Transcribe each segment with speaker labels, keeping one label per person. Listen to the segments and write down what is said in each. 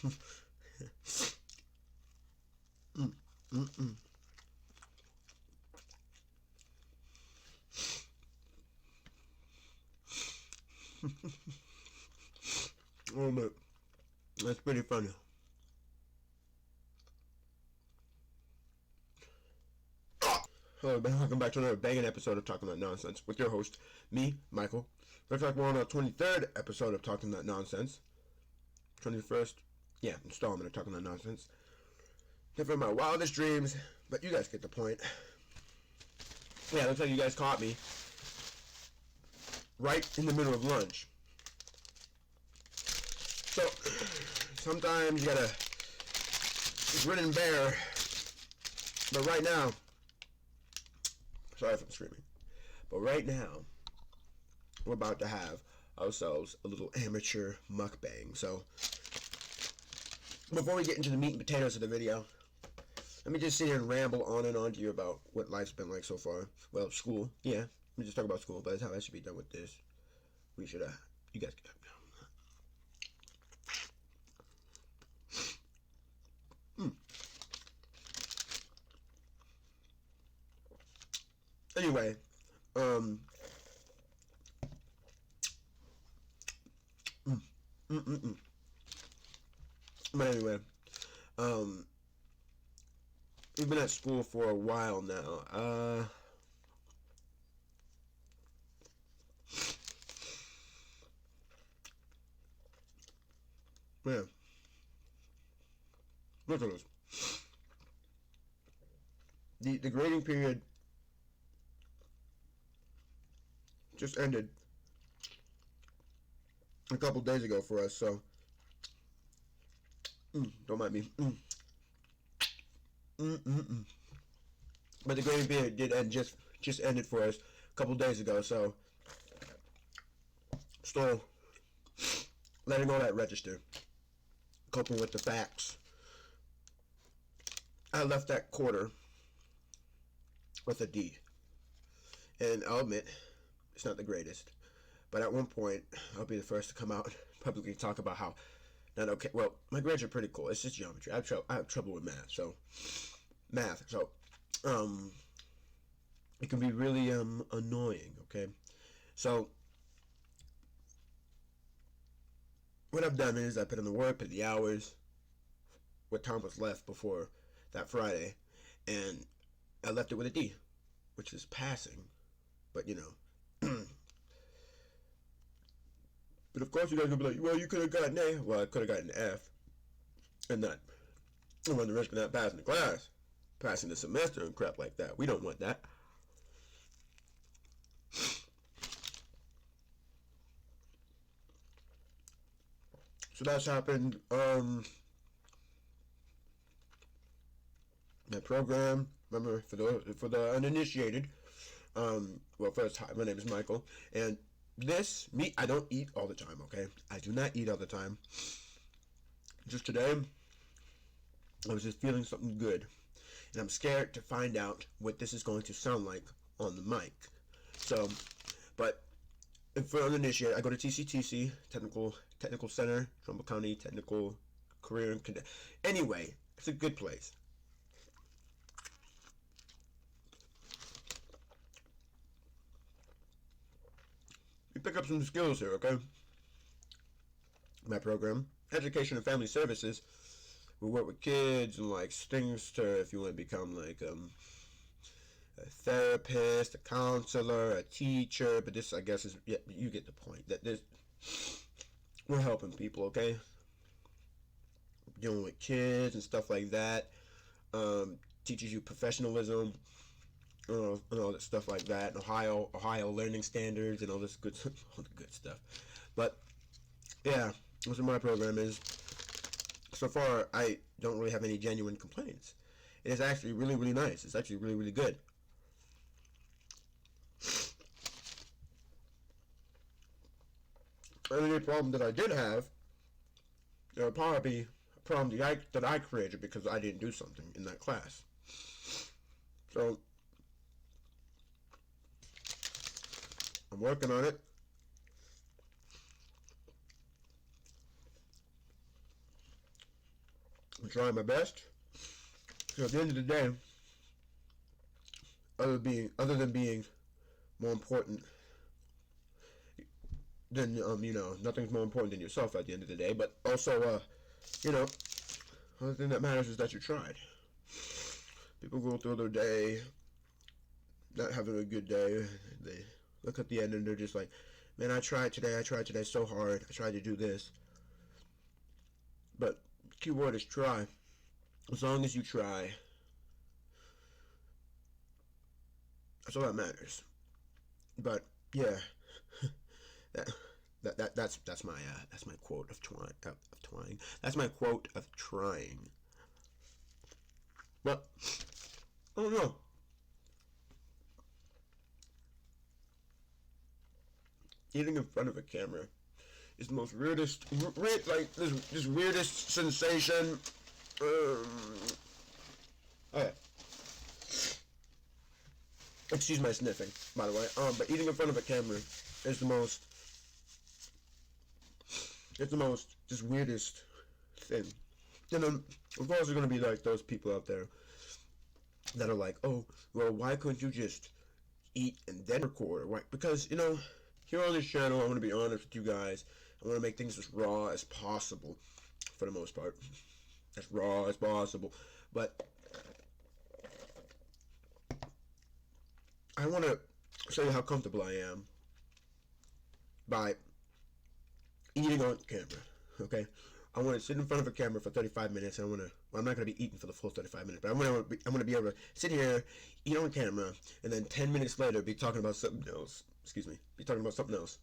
Speaker 1: Oh man, that's pretty funny. Hello, welcome back to another banging episode of Talking That Nonsense with your host, me, Michael. Looks like we're on our 23rd episode of Talking That Nonsense. 21st, installment of Talking That Nonsense. Different my wildest dreams, but you guys get the point. Yeah, looks like you guys caught me right in the middle of lunch. So, sometimes you gotta grin and bear, but right now, sorry if I'm screaming, but right now, we're about to have ourselves a little amateur mukbang. So, before we get into the meat and potatoes of the video, let me just sit here and ramble on and on to you about what life's been like so far. Well, school, yeah, let me just talk about school, but that's how I should be done with this. We should, you guys can Anyway, but anyway, we've been at school for a while now. Man, look at this. The grading period just ended a couple days ago for us, so don't mind me. But the grading period did end just ended for us a couple days ago, so still letting all that register, coping with the facts. I left that quarter with a D, and I'll admit it's not the greatest, but at one point I'll be the first to come out and publicly talk about how not okay. Well, my grades are pretty cool. It's just geometry. I have trouble with math, so it can be really annoying. Okay, so what I've done is I put in the work, put the hours, what time was left before that Friday, and I left it with a D, which is passing, but you know. But of course you guys are gonna be like, well, you could have gotten an A. Well, I could have gotten an F, and not run the risk of not passing the class, passing the semester and crap like that. We don't want that. So that's happened. That program, remember, for the uninitiated, well, first, hi, my name is Michael, and this meat, I don't eat all the time, okay? I do not eat all the time. Just today, I was just feeling something good, and I'm scared to find out what this is going to sound like on the mic. So, but for uninitiated, I go to TCTC, Technical Center, Trumbull County Technical Career and anyway, it's a good place. You pick up some skills here, okay? My program, Education and Family Services, we work with kids and like things to if you want to become like a therapist, a counselor, a teacher. But this, I guess, is you get the point. That this we're helping people, okay? Dealing with kids and stuff like that. Teaches you professionalism. And all that stuff like that, and Ohio learning standards, and all this good, all the good stuff. But yeah, that's what my program is. So far, I don't really have any genuine complaints. It is actually really, really nice. It's actually really, really good. The only problem that I did have, there would probably be a problem that I created because I didn't do something in that class. So I'm working on it. I'm trying my best. So at the end of the day, other than being more important than nothing's more important than yourself at the end of the day. But also, the only thing that matters is that you tried. People go through their day not having a good day. They look at the end and they're just like, man, I tried today so hard. I tried to do this. But the key word is try. As long as you try, that's all that matters. But yeah, that's my quote of trying. That's my quote of trying. But I don't know. Eating in front of a camera is the most weirdest, this weirdest sensation. Okay. Excuse my sniffing, by the way. But eating in front of a camera is the most. It's the most just weirdest thing. And then, of course, there's gonna be like those people out there that are like, oh, well, why couldn't you just eat and then record? Why? Because here on this channel, I want to be honest with you guys. I want to make things as raw as possible, for the most part, as raw as possible. But I want to show you how comfortable I am by eating on camera. Okay, I want to sit in front of a camera for 35 minutes. And I'm not going to be eating for the full 35 minutes, but I'm going to be able to sit here, eat on camera, and then 10 minutes later be talking about something else. Be talking about something else.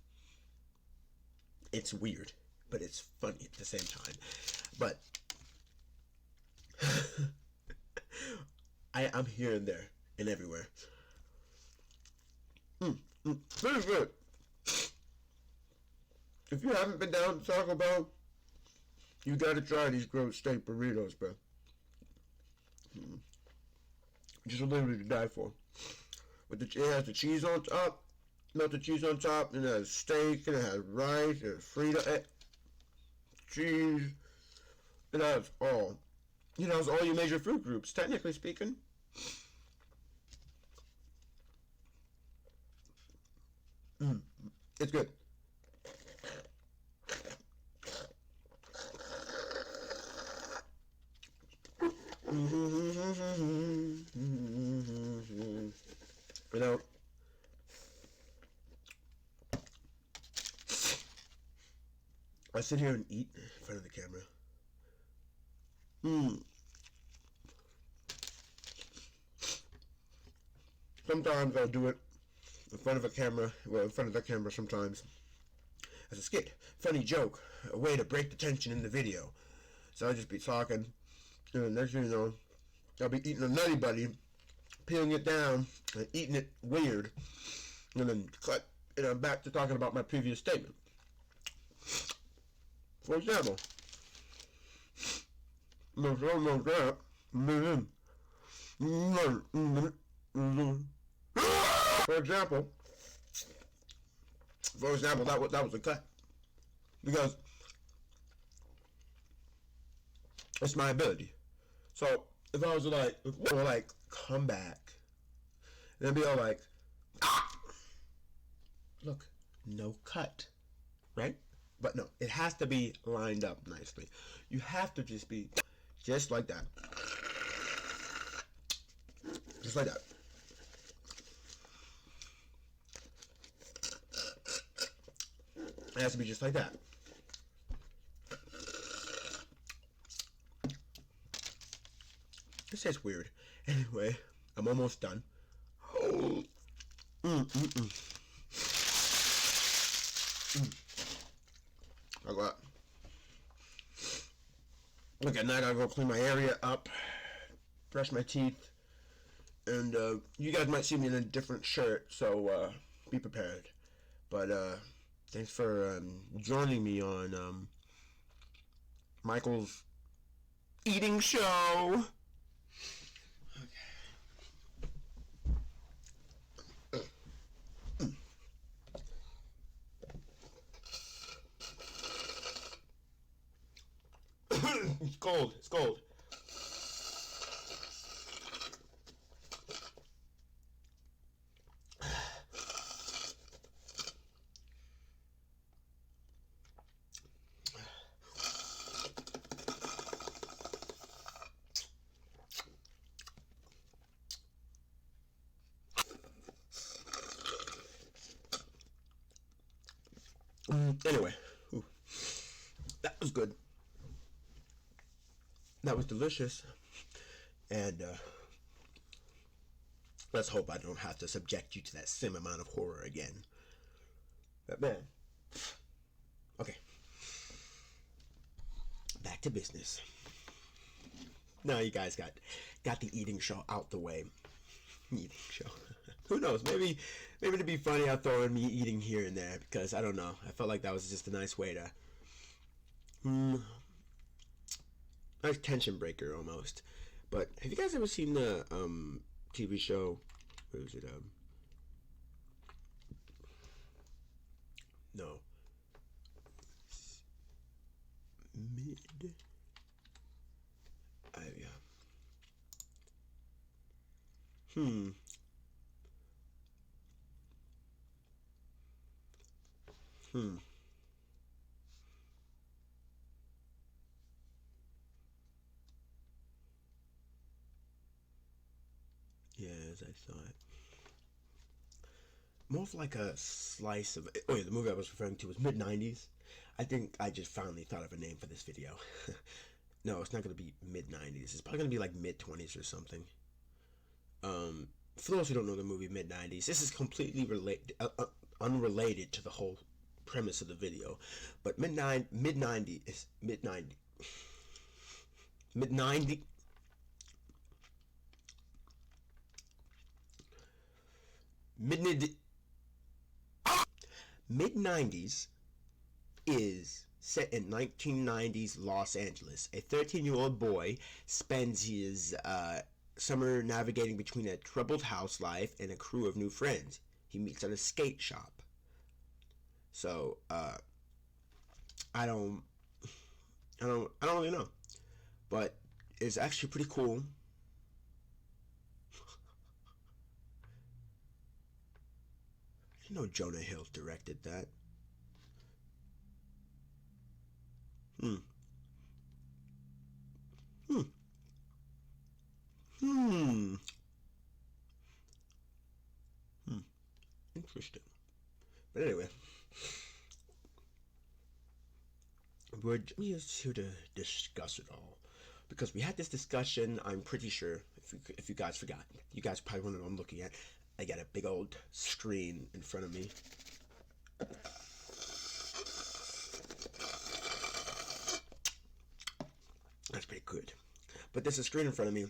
Speaker 1: It's weird, but it's funny at the same time. But I'm here and there and everywhere. Very good. If you haven't been down to Taco Bell, you gotta try these grilled steak burritos, bro. Just literally to die for. It has the cheese on top, melted cheese on top, and it has steak, and it has rice, and Frito cheese. It has all. It has all your major food groups, technically speaking. It's good. I sit here and eat in front of the camera. Sometimes I'll do it in front of a camera, in front of the camera sometimes, as a skit, funny joke, a way to break the tension in the video. So I'll just be talking, and next thing you know, I'll be eating a Nutty Buddy, peeling it down, and eating it weird, and then cut, and I'm back to talking about my previous statement. For example, that was a cut, because it's my ability. So if I was like come back, and then be all like, look, no cut, right? But no, it has to be lined up nicely. You have to just be just like that. Just like that. It has to be just like that. This tastes weird. Anyway, I'm almost done. Look, at night I gotta go clean my area up, brush my teeth, and you guys might see me in a different shirt, so be prepared. But thanks for joining me on Michael's eating show. It's cold. Anyway, ooh, that was good. That was delicious. And let's hope I don't have to subject you to that same amount of horror again. But man, okay. Back to business. Now you guys got the eating show out the way. Eating show. Who knows? Maybe to be funny, I'll throw in me eating here and there because I don't know. I felt like that was just a nice way to, nice tension breaker almost. But have you guys ever seen the TV show? Where was it? No. Mid. Yeah. Hmm. Hmm. Yeah, as I thought. More of like a slice of. Oh yeah, the movie I was referring to was mid-90s. I think I just finally thought of a name for this video. No, it's not gonna be mid-90s. It's probably gonna be like mid-20s or something. For those who don't know the movie mid-90s, this is completely unrelated to the whole premise of the video. But mid-90 is mid-90. Mid-90. Mid Mid-90s is set in 1990s Los Angeles. A 13-year-old boy spends his summer navigating between a troubled house life and a crew of new friends he meets at a skate shop. So, I don't really know, but it's actually pretty cool. I know Jonah Hill directed that. Hmm. Hmm. Hmm. Hmm. Interesting. But anyway, we're just here to discuss it all because we had this discussion. I'm pretty sure if you guys forgot, you guys probably wonder what I'm looking at. I got a big old screen in front of me. That's pretty good. But there's a screen in front of me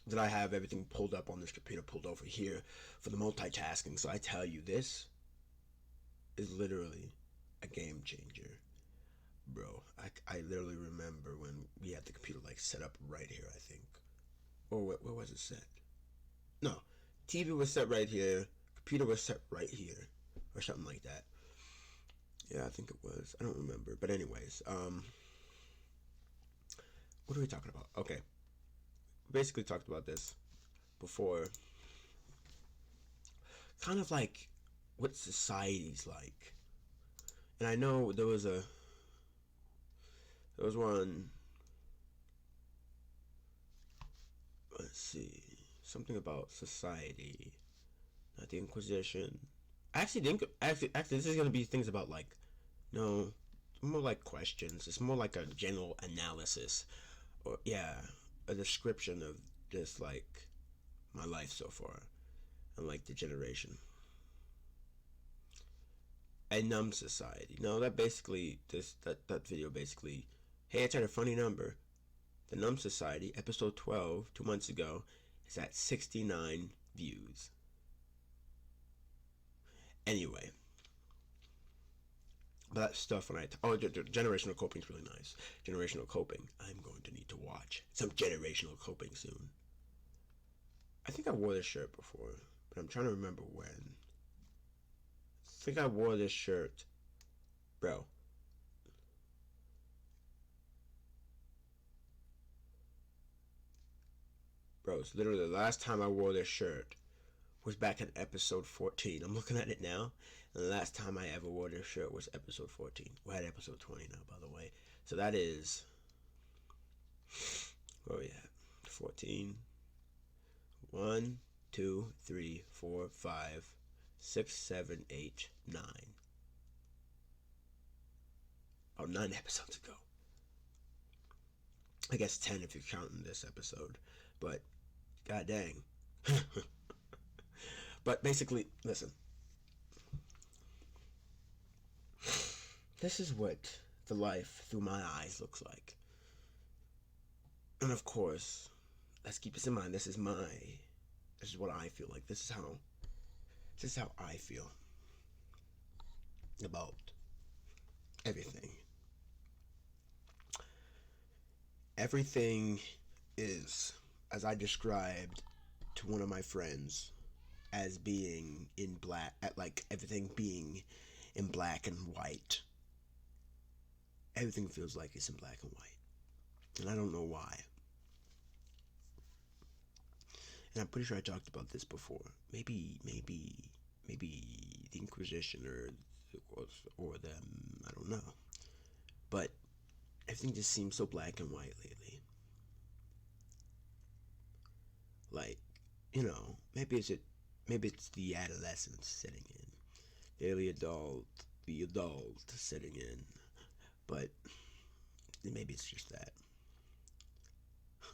Speaker 1: that I have everything pulled up on this computer, pulled over here for the multitasking. So I tell you, this is literally a game changer. Bro, I literally remember when we had the computer like set up right here, I think. Or where was it set? No, TV was set right here, computer was set right here, or something like that. Yeah, I think it was. I don't remember. But anyways, what are we talking about? Okay. We basically talked about this before. Kind of like what society's like. And I know there was one, let's see, something about society, not the Inquisition. Actually, this is gonna be things about like, no, more like questions. It's more like a general analysis, or yeah, a description of just like my life so far, and like the generation. A numb society. No, that basically that video basically. Hey, I tried a funny number. The Numb Society, episode 12, 2 months ago, is at 69 views. Anyway, but that stuff when generational coping is really nice. Generational coping. I'm going to need to watch some generational coping soon. I think I wore this shirt before, but I'm trying to remember when. I think I wore this shirt, bro. Bro, it's literally the last time I wore this shirt was back in episode 14. I'm looking at it now, and the last time I ever wore this shirt was episode 14. We're at episode 20 now, by the way. So that is, where are we at? 14. 1, 2, 3, 4, 5, 6, 7, 8, 9. Oh, 9 episodes ago. I guess 10 if you're counting this episode. But, god dang. But basically, listen. This is what the life through my eyes looks like. And of course, let's keep this in mind. This is what I feel like. This is how I feel about everything. Everything is, as I described to one of my friends, as being in black, like everything being in black and white. Everything feels like it's in black and white. And I don't know why. And I'm pretty sure I talked about this before. Maybe the Inquisition or them. I don't know. But everything just seems so black and white lately. Like, maybe it's the adolescence setting in, the adult setting in. But maybe it's just that.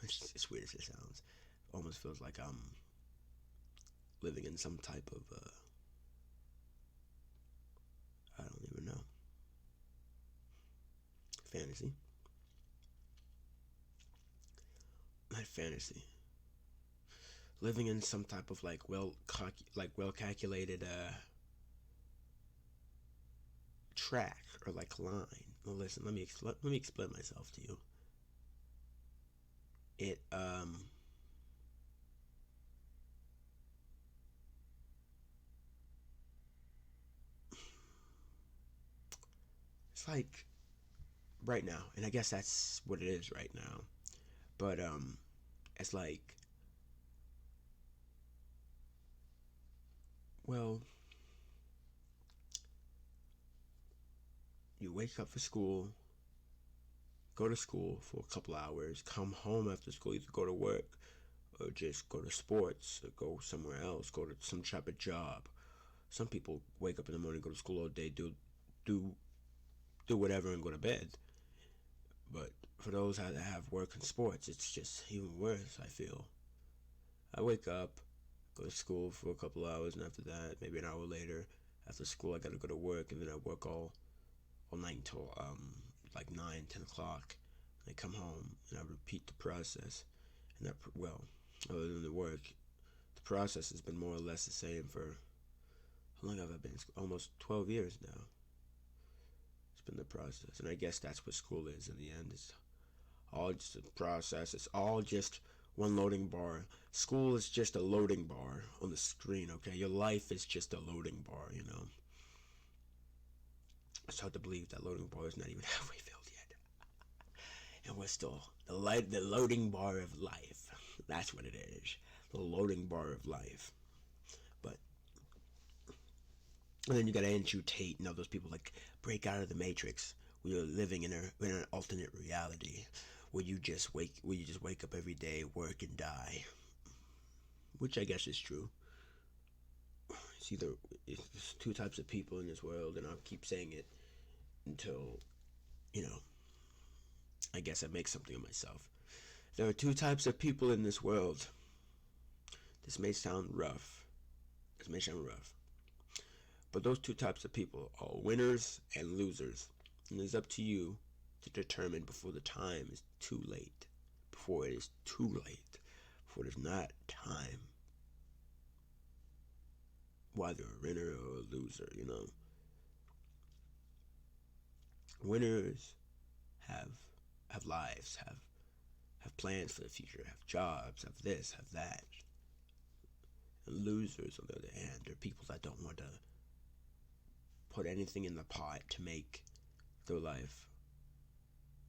Speaker 1: It's weird as it sounds. It almost feels like I'm living in some type of I don't even know, fantasy. Not fantasy. Living in some type of well calculated track or line. Well, listen, let me explain myself to you. It it's like right now, and I guess that's what it is right now. But it's like, well, you wake up for school, go to school for a couple hours, come home after school, either go to work or just go to sports or go somewhere else, go to some type of job. Some people wake up in the morning, go to school all day, do whatever and go to bed. But for those that have work and sports, it's just even worse, I feel. I wake up, go to school for a couple hours, and after that, maybe an hour later, after school, I gotta go to work, and then I work all night until 9, 10 o'clock. I come home, and I repeat the process. And other than the work, the process has been more or less the same for, how long have I been in school? Almost 12 years now. It's been the process. And I guess that's what school is in the end. It's all just a process. It's all just one loading bar. School is just a loading bar on the screen, okay? Your life is just a loading bar, It's hard to believe that loading bar is not even halfway filled yet. And we're still the loading bar of life. That's what it is. The loading bar of life. And then you gotta Andrew Tate and all those people break out of the matrix. We are living in an alternate reality where you just wake up every day, work and die. Which I guess is true. It's two types of people in this world, and I'll keep saying it until, I guess I make something of myself. There are two types of people in this world. This may sound rough. But those two types of people are winners and losers. And it's up to you to determine before the time is too late. Before it is too late. Before it is not time. Whether a winner or a loser, Winners have lives, have plans for the future, have jobs, have this, have that. And losers, on the other hand, are people that don't want to put anything in the pot to make their life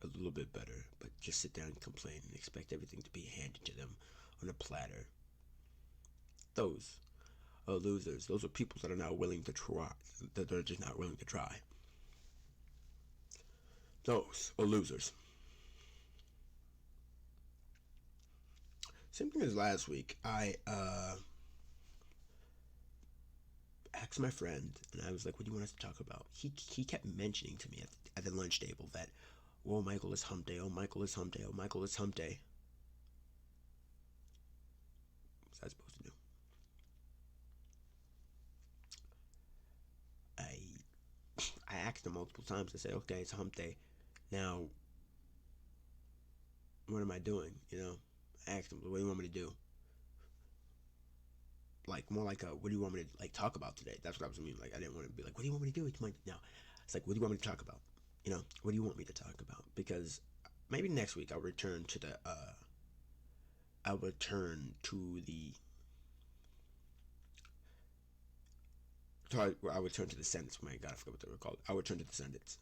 Speaker 1: a little bit better, but just sit down and complain and expect everything to be handed to them on a platter. Those are losers. Those are people that are not willing to try, that are just not willing to try. Those are losers. Same thing as last week. I asked my friend, and I was like, "What do you want us to talk about?" He kept mentioning to me at the lunch table that, "Oh, Michael, it's hump day. Oh, Michael, it's hump day. Oh, Michael, it's hump day." What's I supposed to do? I I asked him multiple times. I said, "Okay, it's hump day. Now, what am I doing?" I asked him, "What do you want me to do?" Like more like a, "What do you want me to like talk about today?" That's what I was meaning. Like I didn't want to be like, "What do you want me to do?" It's like, no. It's like, "What do you want me to talk about?" What do you want me to talk about? Because maybe next week I'll return to the I'll return to the I'll return to the sentence. Oh my God, I forgot what they were called. I'll return to the sentence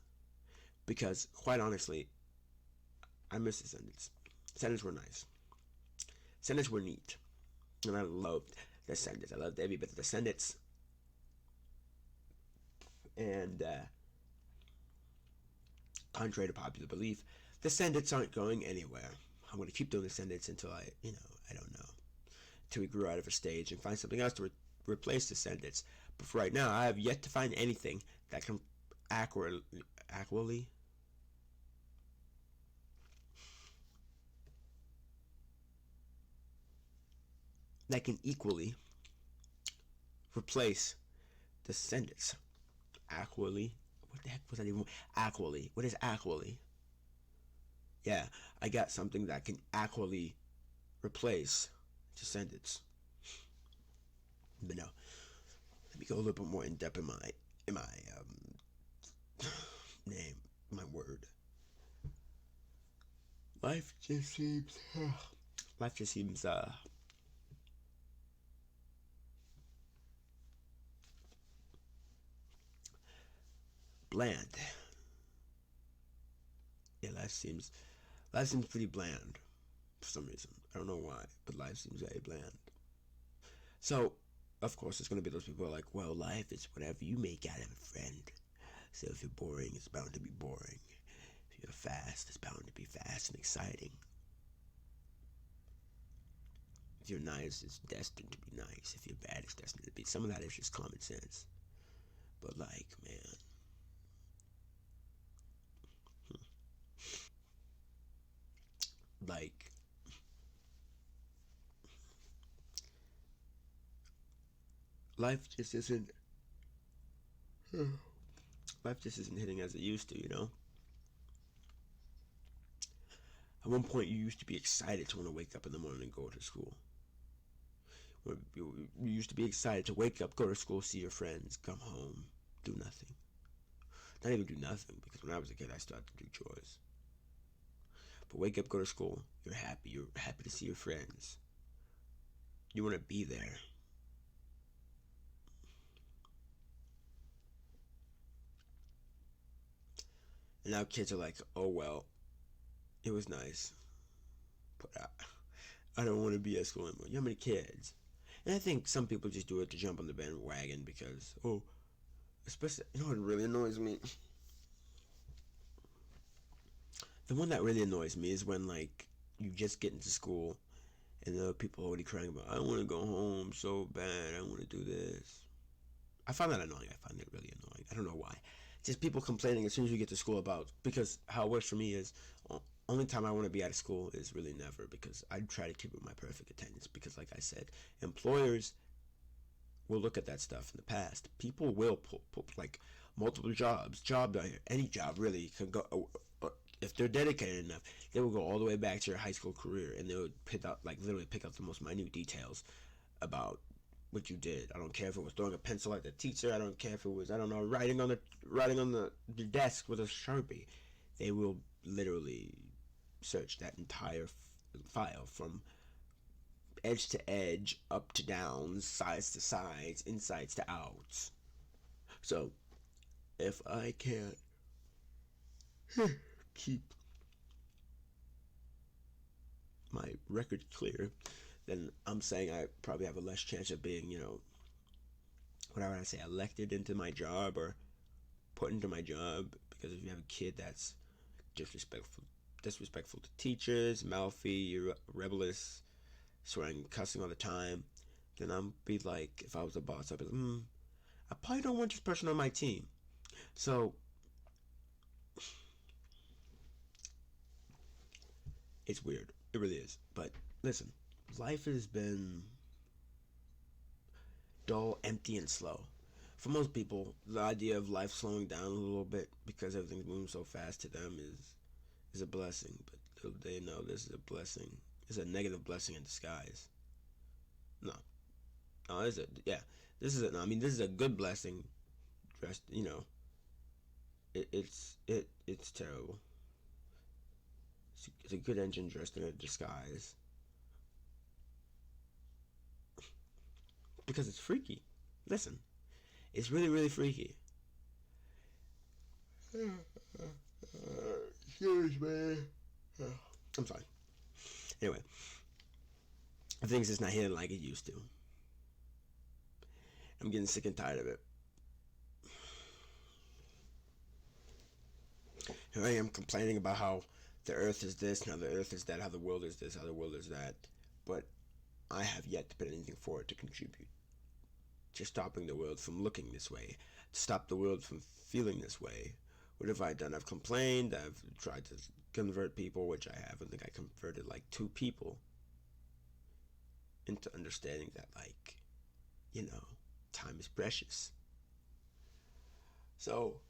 Speaker 1: because quite honestly, I miss the sentence. Sentence were nice. Sentence were neat, and I loved the sentence. I loved every bit of the sentence, and contrary to popular belief, the sentence aren't going anywhere. I'm going to keep doing the sentence until I don't know, until we grew out of a stage and find something else to replace the sentence. But for right now, I have yet to find anything that can accurately that can equally replace the sentence. Accurately. What the heck was that even? Accurately. What is accurately? Yeah, I got something that can accurately replace the sentence. But no, let me go a little bit more in depth in my name, my word. Life just seems life just seems bland. Yeah, life seems pretty bland for some reason. I don't know why, but life seems very bland. So, of course, there's gonna be those people who are like, well, life is whatever you make out of it, friend. So if you're boring, it's bound to be boring. If you're fast, it's bound to be fast and exciting. If you're nice, it's destined to be nice. If you're bad, it's destined to be. Some of that is just common sense. But like, man, like life just isn't life just isn't hitting as it used to. At one point, you used to be excited to want to wake up in the morning and go to school. You used to be excited to wake up, go to school, see your friends, come home, do nothing. Not even do nothing, because when I was a kid, I started to do chores. But wake up, go to school, you're happy. You're happy to see your friends. You want to be there. And now kids are like, oh, well, it was nice, but I don't want to be at school anymore. You know how many kids? And I think some people just do it to jump on the bandwagon because, oh, especially, what really annoys me? The one that really annoys me is when, like, you just get into school and there are people already crying about, I want to go home so bad, I want to do this. I find that annoying. I find it really annoying. I don't know why. Just people complaining as soon as you get to school about, because how it works for me is, only time I want to be out of school is really never, because I try to keep it my perfect attendance, because like I said, employers will look at that stuff in the past. People will pull like multiple job any job really can go, if they're dedicated enough, they will go all the way back to your high school career and they would pick out, like, literally pick out the most minute details about what you did. I don't care if it was throwing a pencil at the teacher. I don't care if it was, I don't know, writing on the desk with a Sharpie. They will literally search that entire file from edge to edge, up to down, sides to sides, insides to outs. So if I can't keep my record clear, then I'm saying I probably have a less chance of being, what would I say, elected into my job or put into my job. Because if you have a kid that's disrespectful to teachers, mouthy, rebellious, swearing, cussing all the time, then I'm be like, if I was a boss, I'd be like, I probably don't want this person on my team. So it's weird. It really is. But listen, life has been dull, empty, and slow. For most people, the idea of life slowing down a little bit because everything's moving so fast to them is a blessing. But little they know this is a blessing. It's a negative blessing in disguise. No, no, is it? Yeah, this is it. No, I mean, this is a good blessing. Dressed, it's terrible. It's a good engine dressed in a disguise because it's freaky. Listen, it's really, really freaky. Excuse me. I'm sorry. Anyway, things just not hitting like it used to. I'm getting sick and tired of it. Here I am complaining about how the earth is this, how the earth is that, how the world is this, how the world is that. But I have yet to put anything forward to contribute to stopping the world from looking this way, to stop the world from feeling this way. What have I done? I've complained, I've tried to convert people, which I have. I think I converted like 2 people into understanding that, like, time is precious. So,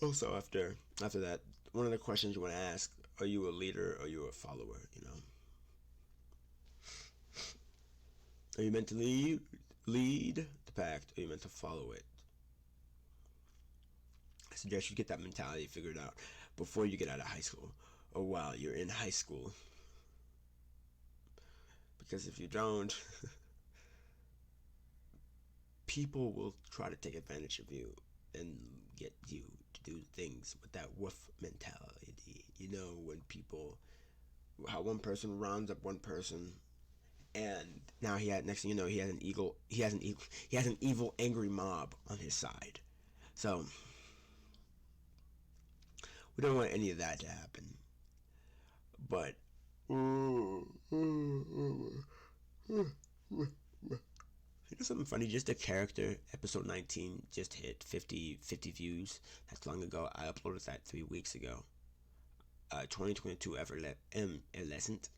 Speaker 1: also after that, one of the questions you want to ask: are you a leader or are you a follower? Are you meant to lead the pack, or are you meant to follow it? I suggest you get that mentality figured out before you get out of high school, or while you're in high school. Because if you don't, people will try to take advantage of you and get you to do things with that wolf mentality. When people, how one person rounds up one person, and now next thing you know, he has an evil, angry mob on his side. So we don't want any of that to happen. But something funny? Just a character, episode 19 just hit 50 views. That's long ago. I uploaded that 3 weeks ago. 2022 Effervescent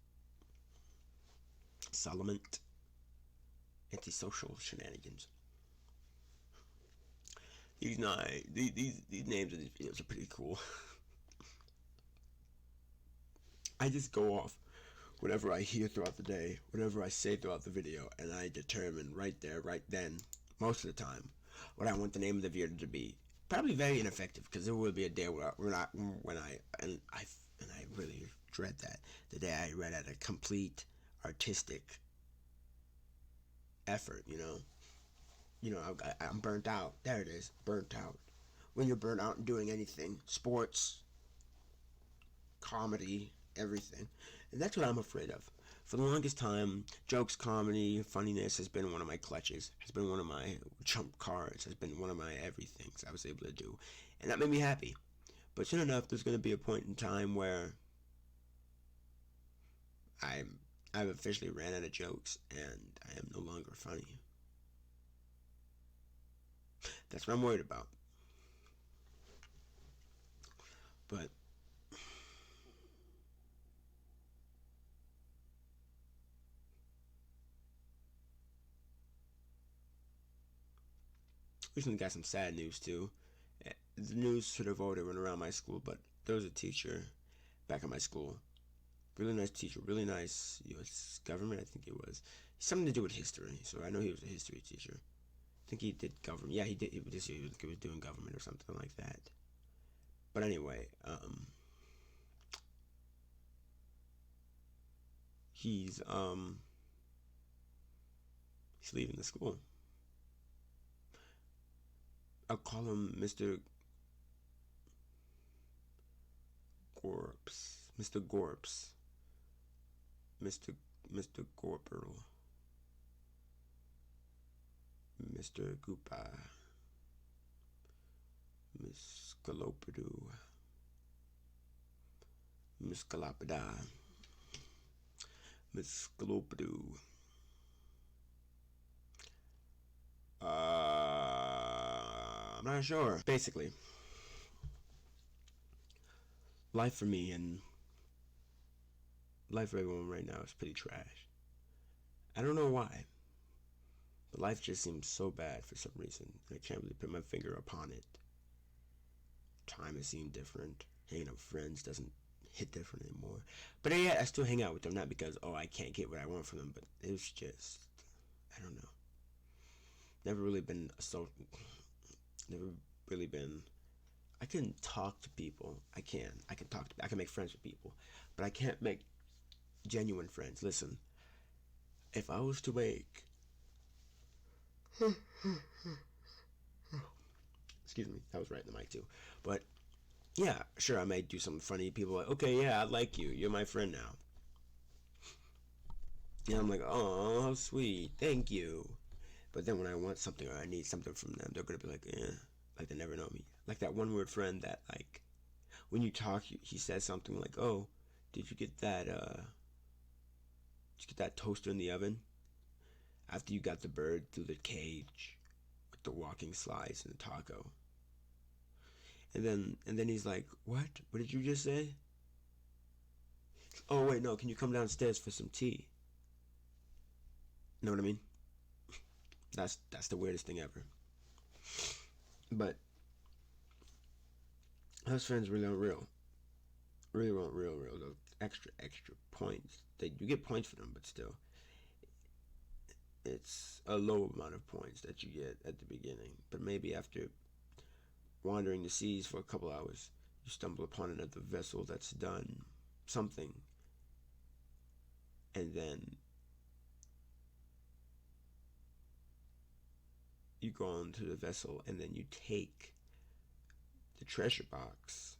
Speaker 1: Solomon Antisocial Shenanigans. These names of these videos are pretty cool. I just go off whatever I hear throughout the day, whatever I say throughout the video, and I determine right there, right then, most of the time, what I want the name of the video to be. Probably very ineffective, because there will be a day when I really dread that, the day I read at a complete artistic effort. I'm burnt out. There it is, burnt out. When you're burnt out in doing anything, sports, comedy, everything. And that's what I'm afraid of. For the longest time, jokes, comedy, funniness has been one of my clutches, has been one of my trump cards, has been one of my everythings I was able to do. And that made me happy. But soon enough, there's going to be a point in time where I've officially ran out of jokes and I am no longer funny. That's what I'm worried about. But recently got some sad news too. The news sort of already went around my school, but there was a teacher back at my school. Really nice teacher, really nice U.S. government, I think it was. Something to do with history, so I know he was a history teacher. I think he did government. Yeah, he did. He was doing government or something like that. But anyway, he's leaving the school. I'll call him Mr. Gorps. Mr. Gorps. Mr. Gorperl. Mr. Goopa. Miss Galopadu. Miss Galapada. Miss Galopadu. I'm not sure. Basically, life for me and life for everyone right now is pretty trash. I don't know why, but life just seems so bad for some reason. I can't really put my finger upon it. Time has seemed different. Hanging out with friends doesn't hit different anymore. But yeah, I still hang out with them, not because, oh, I can't get what I want from them, but it's just, I don't know. Never really been never really been, I can talk to people. I can make friends with people, but I can't make genuine friends. Listen, if I was to make, excuse me, that was right in the mic too, but yeah, sure, I may do something funny. People are like, okay, yeah, I like you. You're my friend now. And I'm like, oh, how sweet. Thank you. But then when I want something or I need something from them, they're going to be like, eh. Like they never know me. Like that one word friend that, like, when you talk, he says something like, oh, did you get that toaster in the oven? After you got the bird through the cage with the walking slice and the taco. And then he's like, what? What did you just say? Oh, wait, no, can you come downstairs for some tea? Know what I mean? That's the weirdest thing ever. But those friends really aren't real. Really aren't real. Those extra points. You get points for them, but still, it's a low amount of points that you get at the beginning. But maybe after wandering the seas for a couple hours, you stumble upon another vessel that's done something, and then you go onto the vessel, and then you take the treasure box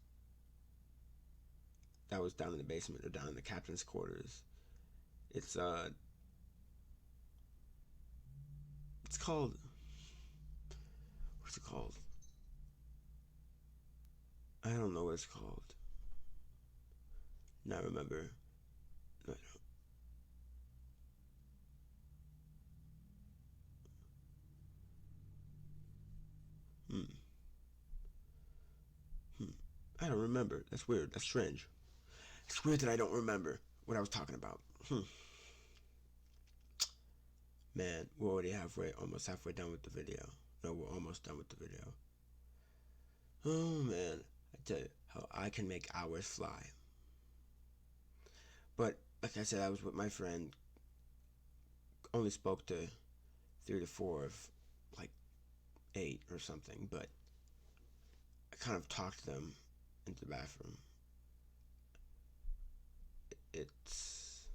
Speaker 1: that was down in the basement or down in the captain's quarters. It's called, what's it called? I don't know what it's called. Not remember. No, I don't. I don't remember. That's weird. That's strange. It's weird that I don't remember what I was talking about. Man, we're already almost halfway done with the video. No, we're almost done with the video. Oh man, I tell you how I can make hours fly. But like I said, I was with my friend. Only spoke to 3 to 4 of like 8 or something, but I kind of talked them into the bathroom. It's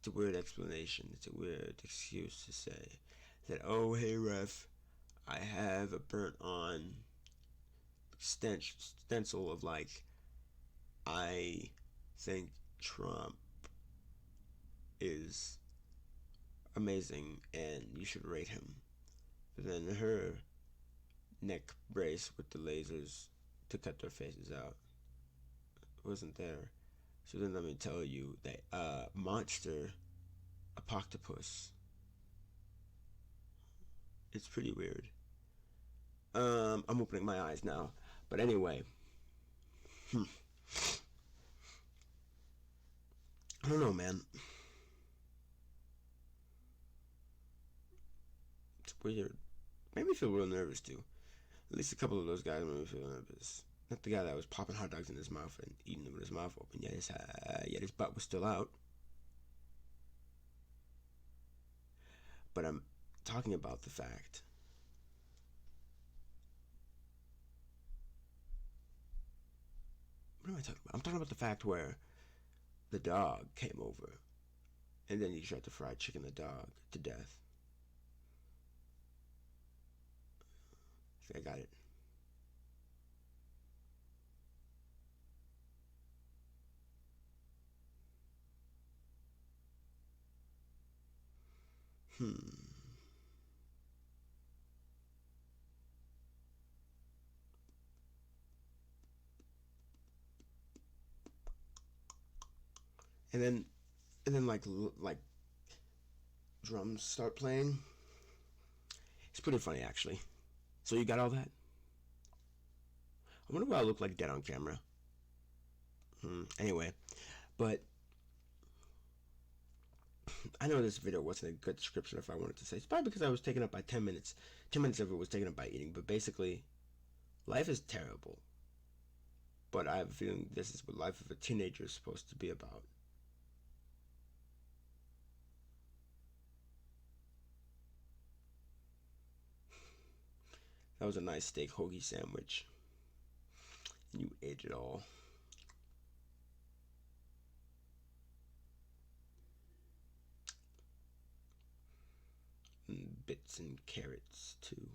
Speaker 1: a weird explanation. It's a weird excuse to say that, oh, hey, ref, I have a burnt on stencil of like, I think Trump is amazing and you should rate him. But then her neck brace with the lasers to cut their faces out wasn't there. So then let me tell you that monster apoctopus. It's pretty weird. I'm opening my eyes now. But anyway. I don't know, man. It's weird. Made me feel real nervous too. At least a couple of those guys made me feel nervous. Not the guy that was popping hot dogs in his mouth and eating them with his mouth open. Yet his butt was still out. But I'm talking about the fact. What am I talking about? I'm talking about the fact where the dog came over and then he tried to fry chicken the dog to death. I think I got it. And then like drums start playing,
Speaker 2: It's pretty funny, actually. So you got all that? I wonder what I look like dead on camera. Anyway, but I know this video wasn't a good description if I wanted to say. It's probably because I was taken up by 10 minutes. 10 minutes of it was taken up by eating. But basically, life is terrible. But I have a feeling this is what life of a teenager is supposed to be about. That was a nice steak hoagie sandwich. You ate it all. And bits and carrots too.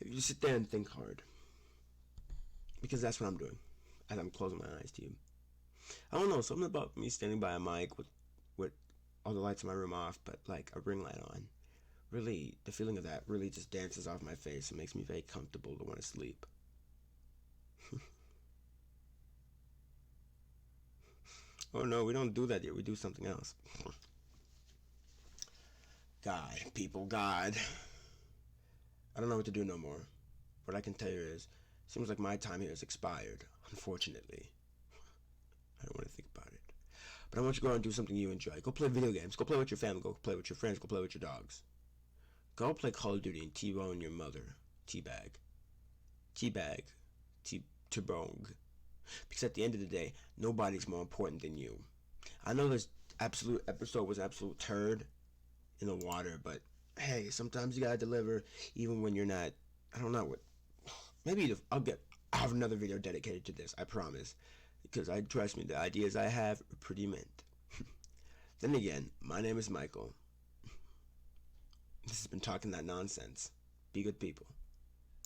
Speaker 2: If you sit there and think hard, because that's what I'm doing as I'm closing my eyes to you. I don't know, something about me standing by a mic with all the lights in my room off, but like a ring light on. Really, the feeling of that really just dances off my face and makes me very comfortable to want to sleep. Oh no, we don't do that yet. We do something else. God, people, God. I don't know what to do no more. What I can tell you is, seems like my time here has expired, unfortunately. I don't want to think about it. But I want you to go out and do something you enjoy. Go play video games. Go play with your family. Go play with your friends. Go play with your dogs. Go play Call of Duty and T-bone your mother. Teabag. Teabag. T-bong. Because at the end of the day, nobody's more important than you. I know this absolute episode was absolute turd in the water, but hey, sometimes you gotta deliver even when you're not. I don't know what. Maybe I'll have another video dedicated to this. I promise, because trust me, the ideas I have are pretty mint. Then again, my name is Michael. This has been Talking That Nonsense. Be good people.